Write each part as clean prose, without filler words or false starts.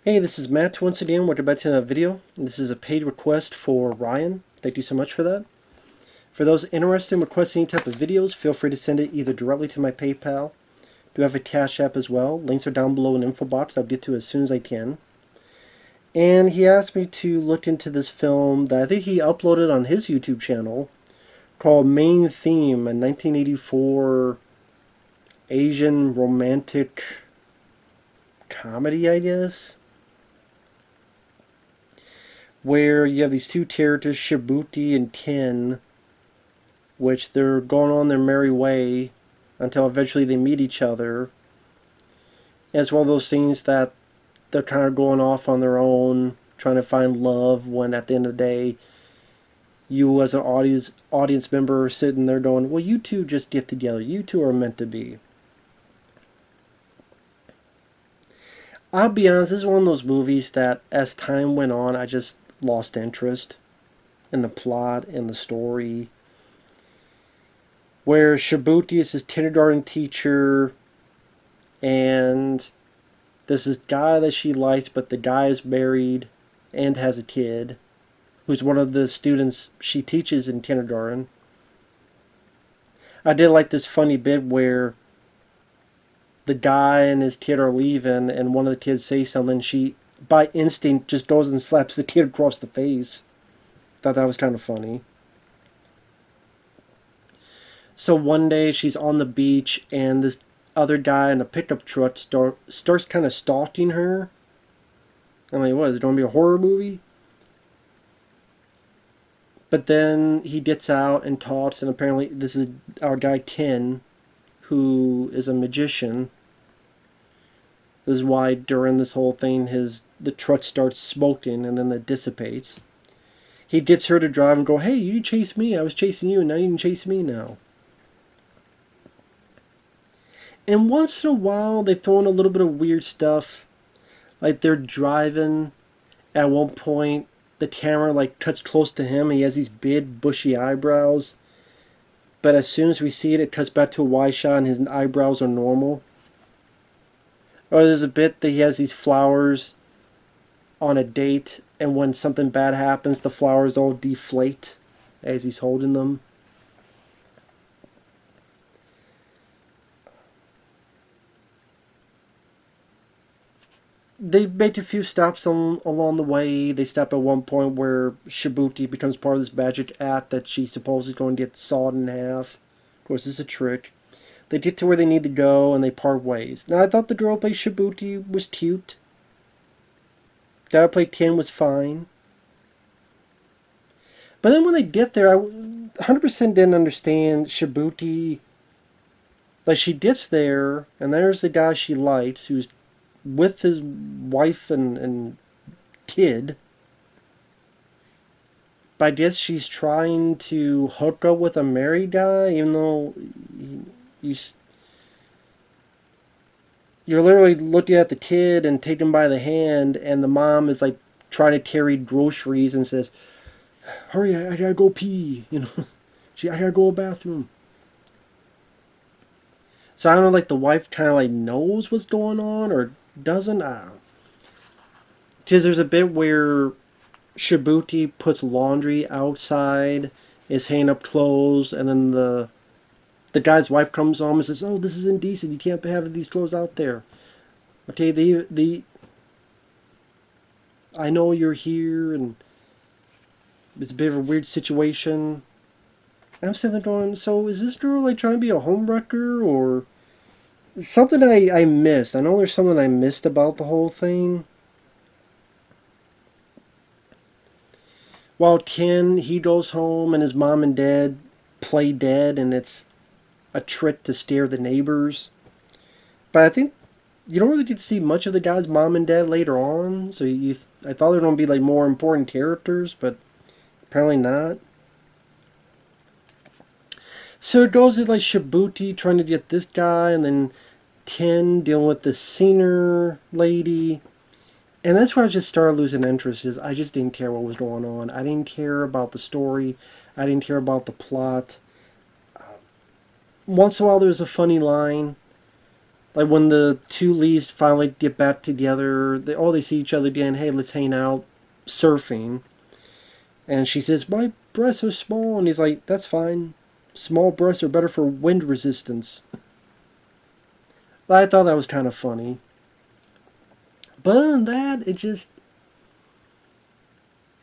Hey, this is Matt once again. Welcome back to another video. This is a paid request for Ryan. Thank you so much for that. For those interested in requesting any type of videos, feel free to send it either directly to my PayPal. I do have a Cash App as well. Links are down below in the info box. I'll get to as soon as I can. And he asked me to look into this film that I think he uploaded on his YouTube channel called Main Theme, a 1984 Asian romantic comedy, I guess, where you have these two characters, Shibuti and Ken, which they're going on their merry way until eventually they meet each other. And it's one of those things that they're kind of going off on their own, trying to find love, when at the end of the day, you as an audience member are sitting there going, well, you two just get together. You two are meant to be. I'll be honest, this is one of those movies that as time went on, I just lost interest in the plot and the story. Where Shibuti is his kindergarten teacher, and there's this guy that she likes, but the guy is married and has a kid, who's one of the students she teaches in kindergarten. I did like this funny bit where the guy and his kid are leaving, and one of the kids says something. She, by instinct, just goes and slaps the kid across the face. Thought that was kind of funny. So one day she's on the beach, and this other guy in a pickup truck starts kind of stalking her. I'm like, what, is it going to be a horror movie? But then he gets out and talks, and apparently this is our guy Ken, who is a magician. This is why during this whole thing the truck starts smoking and then it dissipates. He gets her to drive and go, hey, you chased me, I was chasing you, and now you can chase me now. And once in a while they throw in a little bit of weird stuff. Like they're driving, at one point the camera like cuts close to him, and he has these big bushy eyebrows. But as soon as we see it, it cuts back to a wide shot and his eyebrows are normal. Or there's a bit that he has these flowers on a date, and when something bad happens, the flowers all deflate as he's holding them. They make a few stops along the way. They stop at one point where Shibuti becomes part of this magic act that she supposedly is going to get sawed in half. Of course, it's a trick. They get to where they need to go, and they part ways. Now, I thought the girl who played Shibuti was cute. The guy who played Ken was fine. But then when they get there, I 100% didn't understand Shibuti. Like, she gets there, and there's the guy she likes, who's with his wife and kid. But I guess she's trying to hook up with a married guy, even though you're literally looking at the kid and taking him by the hand, and the mom is like trying to carry groceries and says, hurry, I gotta go pee, I gotta go to the bathroom. So I don't know, like the wife kind of like knows what's going on or doesn't. Because there's a bit where Shibuti puts laundry outside, is hanging up clothes, and then the guy's wife comes home and says, oh, this is indecent, you can't have these clothes out there. Okay, I know you're here, and it's a bit of a weird situation. I'm sitting there going, so is this girl like trying to be a homewrecker, or something I missed? I know there's something I missed about the whole thing. While Ken, he goes home and his mom and dad play dead, and it's a trick to scare the neighbors. But I think you don't really get to see much of the guy's mom and dad later on, so I thought they were going to be like more important characters, but apparently not. So it goes to like Shibuti trying to get this guy, and then Ken dealing with the singer lady. And that's where I just started losing interest, is I just didn't care what was going on. I didn't care about the story. I didn't care about the plot. Once in a while there was a funny line. Like when the two leads finally get back together, they see each other again. Hey, let's hang out surfing. And she says, my breasts are small. And he's like, that's fine. Small breasts are better for wind resistance. I thought that was kind of funny. But other than that, it just...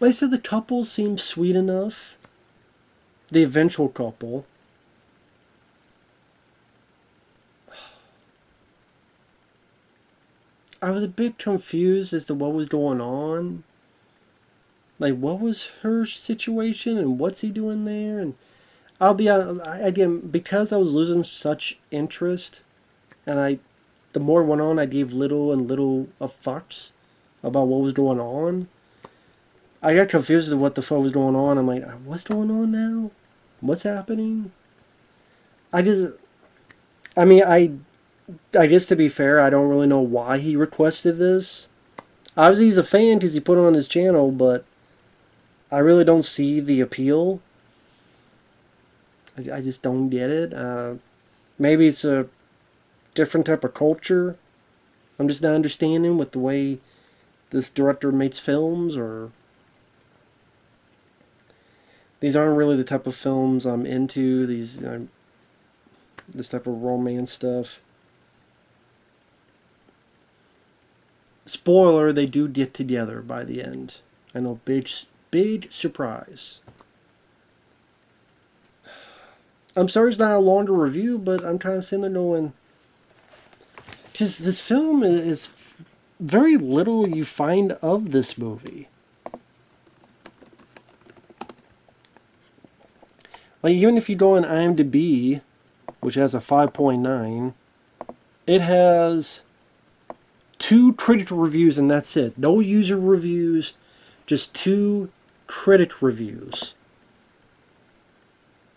Like I said, the couple seems sweet enough. The eventual couple. I was a bit confused as to what was going on. Like, what was her situation and what's he doing there? And I'll be honest, again, because I was losing such interest, and the more it went on, I gave little and little of fucks about what was going on. I got confused as to what the fuck was going on. I'm like, what's going on now? What's happening? I guess to be fair, I don't really know why he requested this. Obviously, he's a fan because he put it on his channel, but I really don't see the appeal. I just don't get it. Maybe it's a different type of culture I'm just not understanding with the way this director makes films, or these aren't really the type of films I'm into. This type of romance stuff. Spoiler, they do get together by the end. I know, big surprise. I'm sorry it's not a longer review, but I'm kind of sitting there knowing... Because this film is very little you find of this movie. Like, even if you go on IMDb, which has a 5.9, it has 2 critic reviews and that's it. No user reviews, just 2 critic reviews.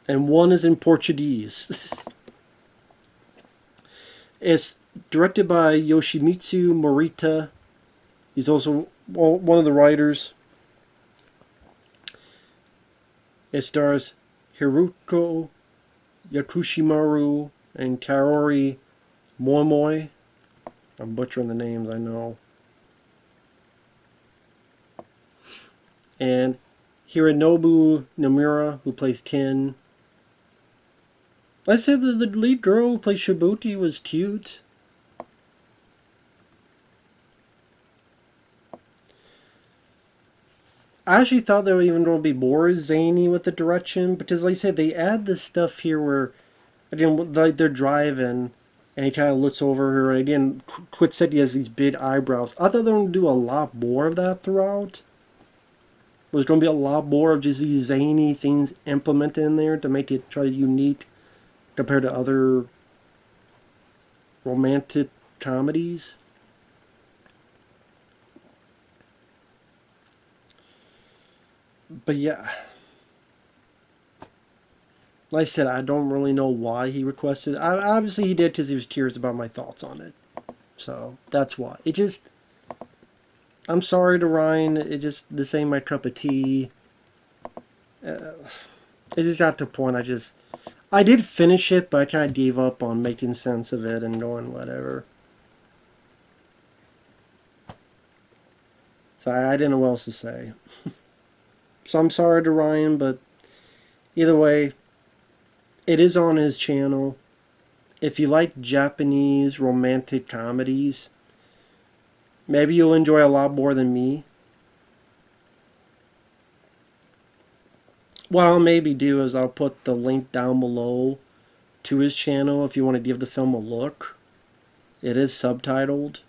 And one is in Portuguese. It's directed by Yoshimitsu Morita. He's also one of the writers. It stars Hiruko Yakushimaru and Kaori Momoe. I'm butchering the names, I know. And Hironobu Nomura, who plays Ken. I said that the lead girl who plays Shibuti was cute. I actually thought they were even going to be more zany with the direction, because like I said, they add this stuff here where, again, like they're driving, and he kind of looks over her, and again, Quit said he has these big eyebrows. I thought they were going to do a lot more of that throughout. There's going to be a lot more of just these zany things implemented in there to make it try unique compared to other romantic comedies. But yeah, like I said, I don't really know why he requested. Obviously he did because he was curious about my thoughts on it. So that's why. I'm sorry to Ryan. This ain't my cup of tea. It just got to a point I did finish it, but I kind of gave up on making sense of it and going whatever. So I didn't know what else to say. So I'm sorry to Ryan, but either way, it is on his channel. If you like Japanese romantic comedies, maybe you'll enjoy a lot more than me. What I'll maybe do is I'll put the link down below to his channel if you want to give the film a look. It is subtitled.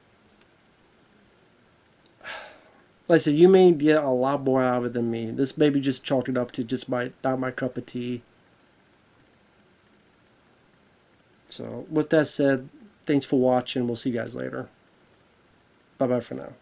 Like I said, you may get a lot more out of it than me. This maybe just chalked it up to just not my cup of tea. So, with that said, thanks for watching. We'll see you guys later. Bye-bye for now.